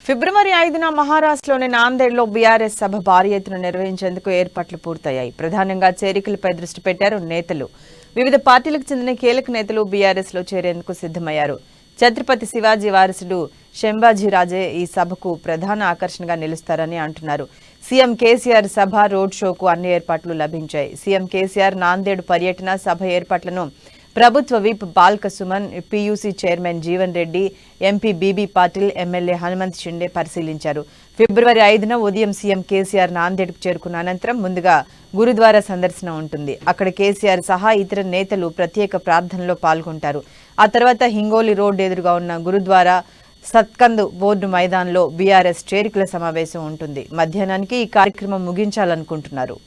ఫిబ్రవరి 5న మహారాష్ట్రలోని నాందేడ్లో బీఆర్ఎస్ సభ భారీ ఎత్తున నిర్వహించేందుకు ఏర్పాట్లు పూర్తయ్యాయి. ప్రధానంగా చేరికలపై దృష్టి పెట్టారు నేతలు. వివిధ పార్టీలకు చెందిన కీలక నేతలు బీఆర్ఎస్లో చేరేందుకు సిద్ధమయ్యారు. ఛత్రపతి శివాజీ వారసుడు శంభాజీరాజే ఈ సభకు ప్రధాన ఆకర్షణగా నిలుస్తారని అంటున్నారు. సీఎం కేసీఆర్ సభ రోడ్ షోకు అన్ని ఏర్పాట్లు లభించాయి. సీఎం కేసీఆర్ నాందేడ్ పర్యటన సభ ఏర్పాట్లను ప్రభుత్వ whip Balka Suman, PUC chairman Jeevan Reddy, MP BB Patil, MLA Hanumant Shinde పరిశీలించారు. ఫిబ్రవరి 5న ఉదయం సీఎం కేసీఆర్ నాందేడ్కు చేరుకున్న అనంతరం ముందుగా గురుద్వారా సందర్శన ఉంటుంది. అక్కడ కేసీఆర్ సహా ఇతర నేతలు ప్రత్యేక ప్రార్థనలో పాల్గొంటారు. ఆ తర్వాత హింగోలి రోడ్ ఎదురుగా ఉన్న గురుద్వారా సత్కంద్ బోర్డు మైదాన్లో బీఆర్ఎస్ చేరికల సమావేశం ఉంటుంది. మధ్యాహ్నానికి ఈ కార్యక్రమం ముగించాలనుకుంటున్నారు.